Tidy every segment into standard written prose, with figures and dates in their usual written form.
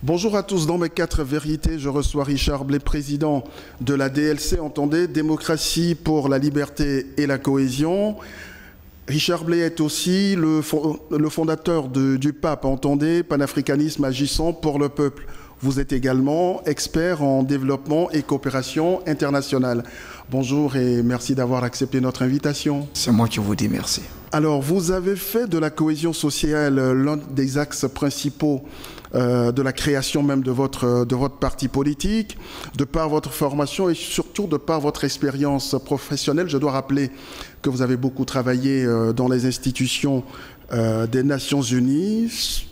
Bonjour à tous, dans mes 4 vérités, je reçois Richard Blais, président de la DLC, entendez, Démocratie pour la liberté et la cohésion. Richard Blais est aussi le fondateur du PAP, entendez, Panafricanisme agissant pour le peuple. Vous êtes également expert en développement et coopération internationale. Bonjour et merci d'avoir accepté notre invitation. C'est moi qui vous dis merci. Alors, vous avez fait de la cohésion sociale l'un des axes principaux de la création même de votre parti politique, de par votre formation et surtout de par votre expérience professionnelle. Je dois rappeler que vous avez beaucoup travaillé dans les institutions des Nations Unies.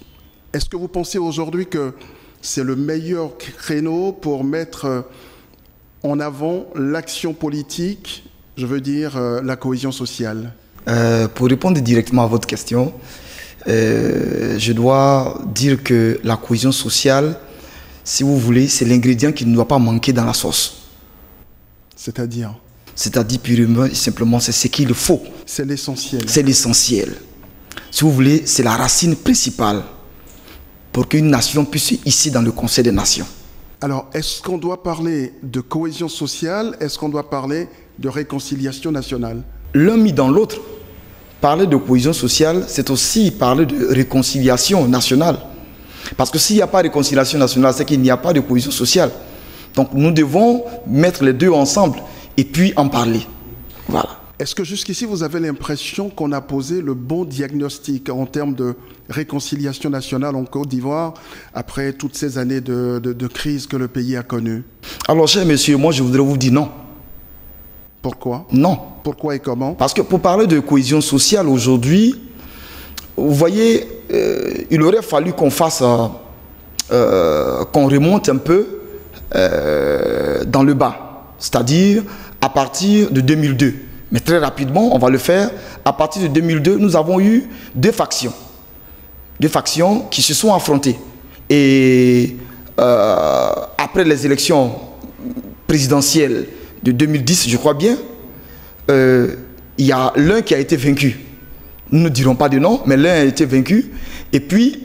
Est-ce que vous pensez aujourd'hui que c'est le meilleur créneau pour mettre en avant l'action politique, je veux dire la cohésion sociale? Pour répondre directement à votre question, je dois dire que la cohésion sociale, si vous voulez, c'est l'ingrédient qui ne doit pas manquer dans la sauce. C'est-à-dire? C'est-à-dire purement et simplement, c'est ce qu'il faut. C'est l'essentiel. C'est l'essentiel. Si vous voulez, c'est la racine principale pour qu'une nation puisse ici dans le Conseil des Nations. Alors, est-ce qu'on doit parler de cohésion sociale? Est-ce qu'on doit parler de réconciliation nationale? L'un mis dans l'autre. Parler de cohésion sociale, c'est aussi parler de réconciliation nationale. Parce que s'il n'y a pas de réconciliation nationale, c'est qu'il n'y a pas de cohésion sociale. Donc nous devons mettre les deux ensemble et puis en parler. Voilà. Est-ce que jusqu'ici, vous avez l'impression qu'on a posé le bon diagnostic en termes de réconciliation nationale en Côte d'Ivoire après toutes ces années de crise que le pays a connues? Alors, cher monsieur, moi je voudrais vous dire non. Pourquoi? Non. Pourquoi et comment? Parce que pour parler de cohésion sociale aujourd'hui, vous voyez, il aurait fallu qu'on fasse, qu'on remonte un peu dans le bas, c'est-à-dire à partir de 2002. Mais très rapidement, on va le faire. À partir de 2002, nous avons eu deux factions qui se sont affrontées. Et après les élections présidentielles de 2010, je crois bien, il y a l'un qui a été vaincu. Nous ne dirons pas de nom, mais l'un a été vaincu. Et puis,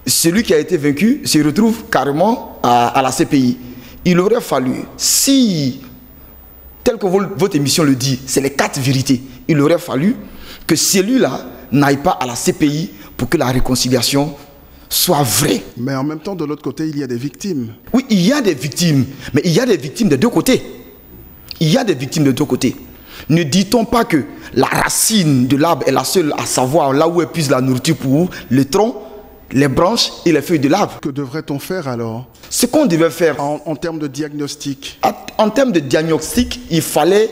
celui qui a été vaincu se retrouve carrément à la CPI. Il aurait fallu, si, tel que votre émission le dit, c'est les 4 vérités, il aurait fallu que celui-là n'aille pas à la CPI pour que la réconciliation soit vraie. Mais en même temps, de l'autre côté, il y a des victimes. Oui, il y a des victimes, mais il y a des victimes des deux côtés. Il y a des victimes de deux côtés. Ne dit-on pas que la racine de l'arbre est la seule à savoir là où épuise la nourriture pour le tronc, les branches et les feuilles de l'arbre? Que devrait-on faire alors? Ce qu'on devait faire en termes de diagnostic. En termes de diagnostic, il fallait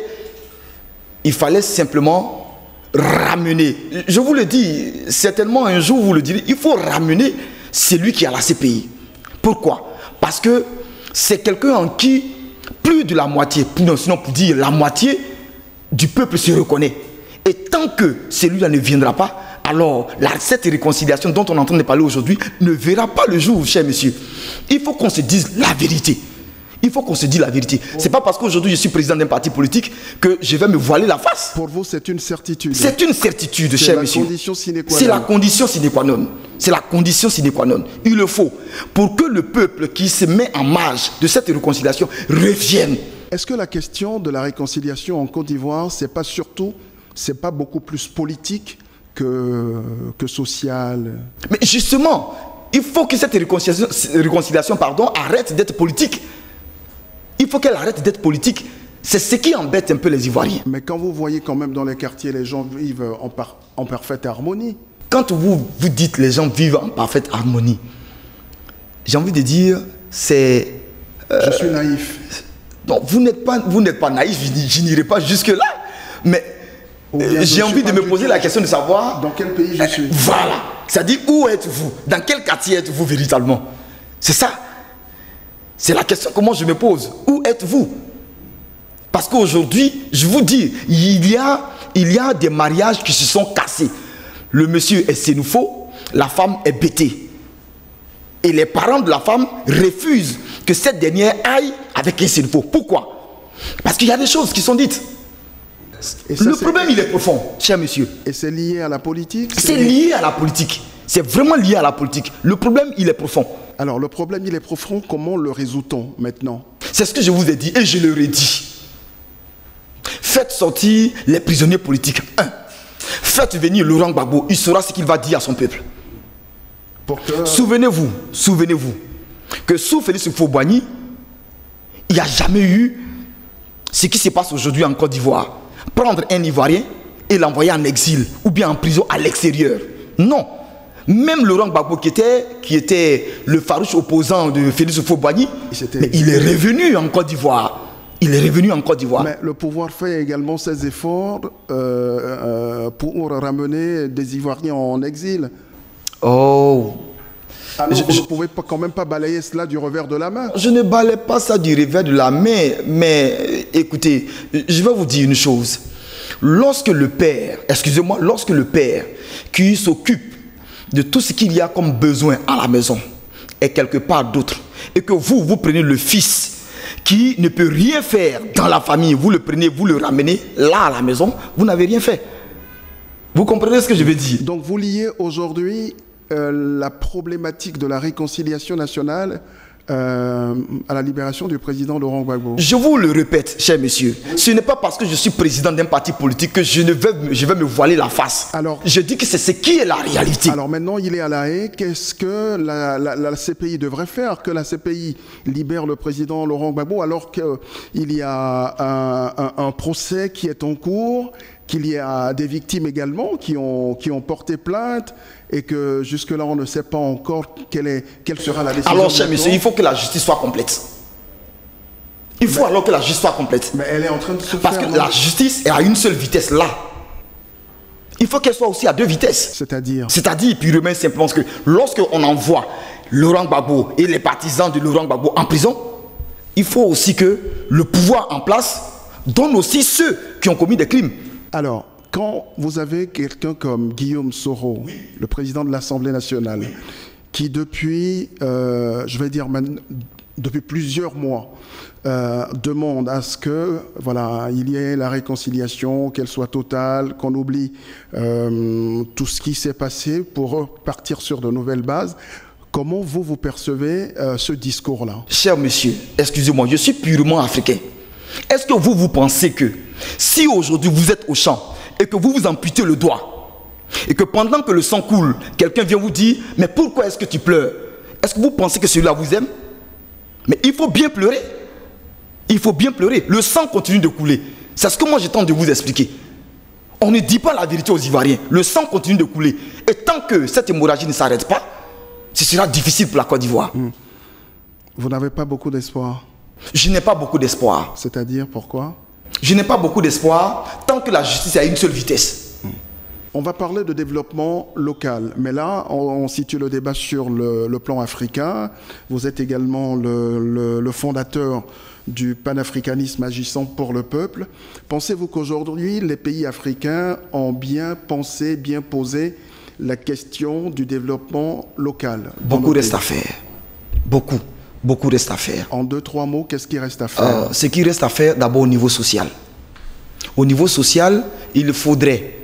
simplement ramener. Je vous le dis, certainement un jour vous le direz, il faut ramener celui qui est à la CPI. Pourquoi? Parce que c'est quelqu'un en qui plus de la moitié, sinon pour dire la moitié du peuple se reconnaît. Et tant que celui-là ne viendra pas, alors cette réconciliation dont on est en train de parler aujourd'hui ne verra pas le jour, cher monsieur. Il faut qu'on se dise la vérité. Il faut qu'on se dise la vérité. C'est pas parce qu'aujourd'hui je suis président d'un parti politique que je vais me voiler la face. Pour vous, c'est une certitude. C'est une certitude, cher monsieur. C'est la condition sine qua non. C'est la condition sine qua non. Il le faut pour que le peuple qui se met en marge de cette réconciliation revienne. Est-ce que la question de la réconciliation en Côte d'Ivoire, c'est pas beaucoup plus politique que sociale? Mais justement, il faut que cette réconciliation arrête d'être politique. Il faut qu'elle arrête d'être politique. C'est ce qui embête un peu les Ivoiriens. Mais quand vous voyez quand même dans les quartiers, les gens vivent en parfaite harmonie. Quand vous dites les gens vivent en parfaite harmonie, j'ai envie de dire, c'est... Je suis naïf. Non, vous n'êtes pas naïf, je n'irai pas jusque-là. Mais j'ai envie de me poser la question de savoir... Dans quel pays je suis? Voilà. C'est-à-dire, où êtes-vous? Dans quel quartier êtes-vous véritablement? C'est ça. C'est la question que moi je me pose. Où êtes-vous? Parce qu'aujourd'hui, je vous dis, il y a des mariages qui se sont cassés. Le monsieur est sénoufo, la femme est bêtée. Et les parents de la femme refusent que cette dernière aille avec un sénoufo. Pourquoi? Parce qu'il y a des choses qui sont dites. Le problème, il est profond, cher monsieur. Et c'est lié à la politique? C'est lié à la politique. C'est vraiment lié à la politique. Le problème, il est profond. Alors, le problème, il est profond. Comment le résout-on maintenant? C'est ce que je vous ai dit et je leur ai dit. Faites sortir les prisonniers politiques. Faites venir Laurent Gbagbo. Il saura ce qu'il va dire à son peuple. Souvenez-vous que sous Félix Houphouët-Boigny, il n'y a jamais eu ce qui se passe aujourd'hui en Côte d'Ivoire. Prendre un Ivoirien et l'envoyer en exil ou bien en prison à l'extérieur. Non. Même Laurent Gbagbo qui était le farouche opposant de Félix Houphouët-Boigny, il est revenu en Côte d'Ivoire. Mais le pouvoir fait également ses efforts pour ramener des Ivoiriens en exil. Oh. Alors, vous ne pouvez quand même pas balayer cela du revers de la main. Je ne balaye pas ça du revers de la main, mais écoutez, je vais vous dire une chose. Lorsque le père qui s'occupe de tout ce qu'il y a comme besoin à la maison est quelque part d'autre, et que vous prenez le fils qui ne peut rien faire dans la famille, vous le prenez, vous le ramenez là à la maison, vous n'avez rien fait. Vous comprenez ce que je veux dire? Donc vous liez aujourd'hui la problématique de la réconciliation nationale à la libération du président Laurent Gbagbo. Je vous le répète, cher monsieur, ce n'est pas parce que je suis président d'un parti politique que je vais me voiler la face. Alors, je dis que c'est ce qui est la réalité. Alors maintenant, il est à La Haye. Qu'est-ce que la CPI devrait faire? Que la CPI libère le président Laurent Gbagbo alors qu'il y a un procès qui est en cours, qu'il y a des victimes également qui ont porté plainte et que jusque-là, on ne sait pas encore quelle sera la décision. Alors, cher monsieur, il faut que la justice soit complète. Il faut alors que la justice soit complète. Mais elle est en train de se faire. Parce que la justice est à une seule vitesse là. Il faut qu'elle soit aussi à deux vitesses. C'est-à-dire, purement simplement que lorsqu'on envoie Laurent Gbagbo et les partisans de Laurent Gbagbo en prison, il faut aussi que le pouvoir en place donne aussi ceux qui ont commis des crimes. Alors, quand vous avez quelqu'un comme Guillaume Soro, oui, le président de l'Assemblée nationale, oui, qui depuis, depuis plusieurs mois, demande à ce que, voilà, il y ait la réconciliation, qu'elle soit totale, qu'on oublie tout ce qui s'est passé pour partir sur de nouvelles bases. Comment vous percevez ce discours-là? Cher monsieur, excusez-moi, je suis purement africain. Est-ce que vous pensez que si aujourd'hui vous êtes au champ et que vous vous amputez le doigt et que pendant que le sang coule, quelqu'un vient vous dire « Mais pourquoi est-ce que tu pleures ?» Est-ce que vous pensez que celui-là vous aime? Mais il faut bien pleurer. Il faut bien pleurer. Le sang continue de couler. C'est ce que moi j'ai tenté de vous expliquer. On ne dit pas la vérité aux Ivoiriens. Le sang continue de couler. Et tant que cette hémorragie ne s'arrête pas, ce sera difficile pour la Côte d'Ivoire. Vous n'avez pas beaucoup d'espoir? Je n'ai pas beaucoup d'espoir. C'est-à-dire, pourquoi? Je n'ai pas beaucoup d'espoir tant que la justice est à une seule vitesse. On va parler de développement local, mais là, on situe le débat sur le plan africain. Vous êtes également le fondateur du panafricanisme agissant pour le peuple. Pensez-vous qu'aujourd'hui, les pays africains ont bien pensé, bien posé la question du développement local? Beaucoup reste à faire. Beaucoup reste à faire. En 2-3 mots, qu'est-ce qui reste à faire? Ce qui reste à faire, d'abord au niveau social. Au niveau social, il faudrait,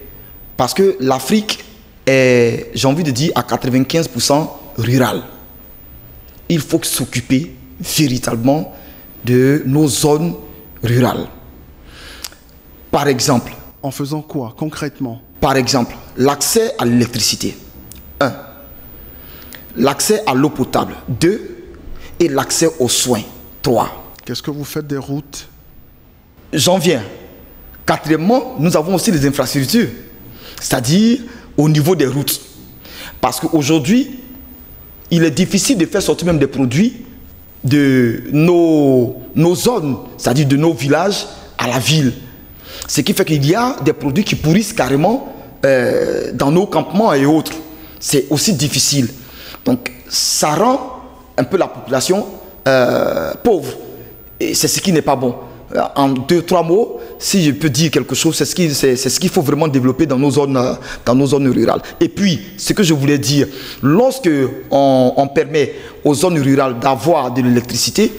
parce que l'Afrique est, j'ai envie de dire, à 95% rurale. Il faut s'occuper véritablement de nos zones rurales. Par exemple. En faisant quoi, concrètement? Par exemple, l'accès à l'électricité. 1. L'accès à l'eau potable. 2. Et l'accès aux soins. 3. Qu'est-ce que vous faites des routes? J'en viens. 4, nous avons aussi les infrastructures, c'est-à-dire au niveau des routes. Parce qu'aujourd'hui, il est difficile de faire sortir même des produits de nos zones, c'est-à-dire de nos villages à la ville. Ce qui fait qu'il y a des produits qui pourrissent carrément dans nos campements et autres. C'est aussi difficile. Donc, ça rend un peu la population pauvre. Et c'est ce qui n'est pas bon. En 2-3 mots, si je peux dire quelque chose, c'est ce qu'il faut vraiment développer dans nos zones rurales. Et puis, ce que je voulais dire, lorsque on permet aux zones rurales d'avoir de l'électricité,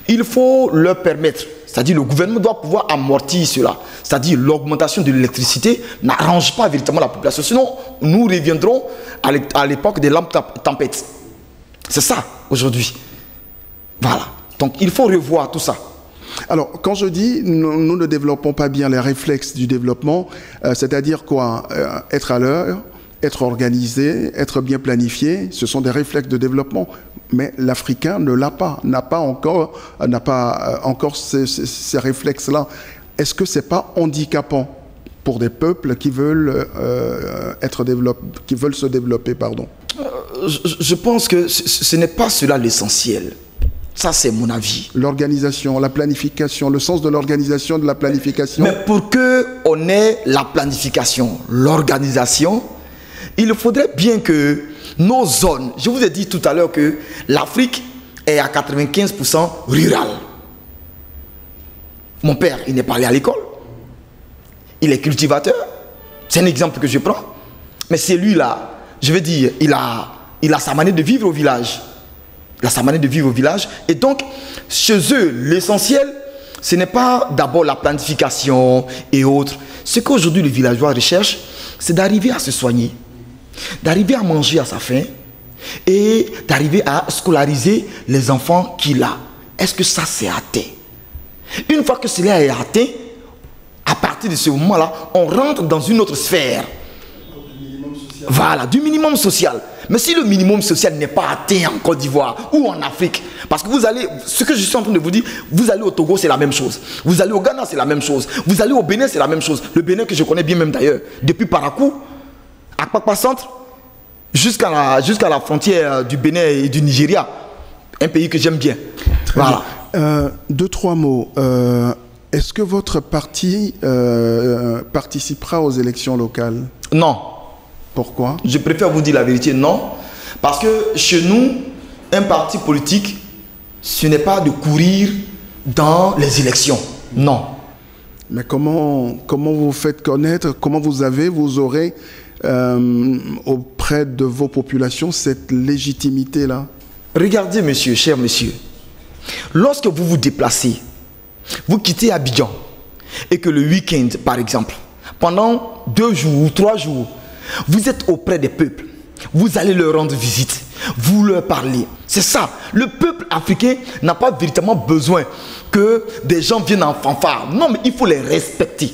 il faut leur permettre, C'est-à-dire le gouvernement doit pouvoir amortir cela. C'est-à-dire l'augmentation de l'électricité n'arrange pas véritablement la population. Sinon, nous reviendrons à l'époque des lampes tempêtes. C'est ça, aujourd'hui. Voilà. Donc, il faut revoir tout ça. Alors, quand je dis nous ne développons pas bien les réflexes du développement, c'est-à-dire quoi? Être à l'heure, être organisé, être bien planifié, ce sont des réflexes de développement. Mais l'Africain ne l'a pas, n'a pas encore ces réflexes-là. Est-ce que c'est pas handicapant pour des peuples qui veulent se développer, pardon? Je pense que ce n'est pas cela l'essentiel. Ça, c'est mon avis. L'organisation, la planification, le sens de l'organisation, de la planification. Mais pour qu'on ait la planification, l'organisation, il faudrait bien que nos zones, je vous ai dit tout à l'heure que l'Afrique est à 95% rurale. Mon père, il n'est pas allé à l'école. Il est cultivateur. C'est un exemple que je prends. Mais c'est lui là, je veux dire, il a sa manière de vivre au village. Il a sa manière de vivre au village. Et donc, chez eux, l'essentiel, ce n'est pas d'abord la planification et autres. Ce qu'aujourd'hui le villageois recherche, c'est d'arriver à se soigner, d'arriver à manger à sa faim et d'arriver à scolariser les enfants qu'il a. Est-ce que ça, c'est atteint? Une fois que cela est atteint, à partir de ce moment-là, on rentre dans une autre sphère. Voilà, du minimum social. Mais si le minimum social n'est pas atteint en Côte d'Ivoire ou en Afrique, parce que vous allez, ce que je suis en train de vous dire, vous allez au Togo, c'est la même chose. Vous allez au Ghana, c'est la même chose. Vous allez au Bénin, c'est la même chose. Le Bénin que je connais bien même d'ailleurs, depuis Parakou, à Kpakpa Centre, jusqu'à la frontière du Bénin et du Nigeria. Un pays que j'aime bien. Très voilà. Bien. Deux, trois mots. Est-ce que votre parti participera aux élections locales? Non. Pourquoi? Je préfère vous dire la vérité, non. Parce que chez nous, un parti politique, ce n'est pas de courir dans les élections. Non. Mais comment vous faites connaître, comment vous aurez auprès de vos populations cette légitimité-là? Regardez, monsieur, cher monsieur, lorsque vous vous déplacez, vous quittez Abidjan et que le week-end, par exemple, pendant 2 jours ou 3 jours, vous êtes auprès des peuples, vous allez leur rendre visite, vous leur parlez. C'est ça. Le peuple africain n'a pas véritablement besoin que des gens viennent en fanfare. Non, mais il faut les respecter.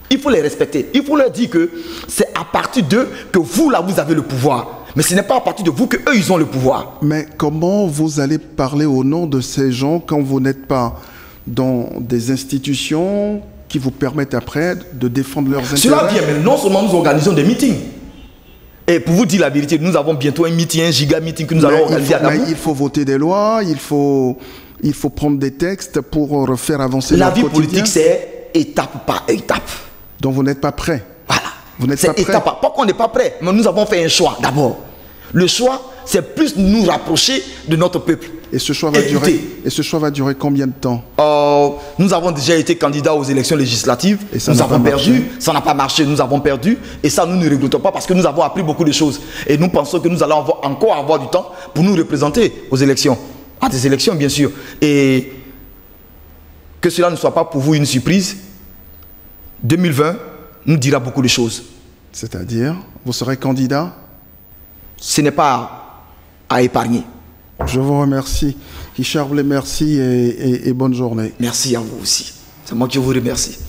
Il faut les respecter. Il faut leur dire que c'est à partir d'eux que vous, là, vous avez le pouvoir. Mais ce n'est pas à partir de vous qu'eux, ils ont le pouvoir. Mais comment vous allez parler au nom de ces gens quand vous n'êtes pas dans des institutions qui vous permettent après de défendre leurs intérêts? Cela vient, mais non seulement nous organisons des meetings. Et pour vous dire la vérité, nous avons bientôt un meeting, un giga meeting que nous allons organiser à Dabou. Il faut voter des lois, il faut prendre des textes pour faire avancer leur quotidien. La vie politique, c'est étape par étape. Donc vous n'êtes pas prêt. Voilà. Vous n'êtes pas prêt. Pas qu'on n'est pas prêt, mais nous avons fait un choix d'abord. Le choix, c'est plus nous rapprocher de notre peuple. Et ce choix va durer combien de temps? Nous avons déjà été candidats aux élections législatives. Et ça nous avons perdu. Ça n'a pas marché. Nous avons perdu. Et ça, nous ne regrettons pas parce que nous avons appris beaucoup de choses. Et nous pensons que nous allons encore avoir du temps pour nous représenter aux élections. À des élections, bien sûr. Et que cela ne soit pas pour vous une surprise. 2020 nous dira beaucoup de choses. C'est-à-dire, vous serez candidat? Ce n'est pas à épargner. Je vous remercie. Richard Blais, merci et bonne journée. Merci à vous aussi. C'est moi qui vous remercie.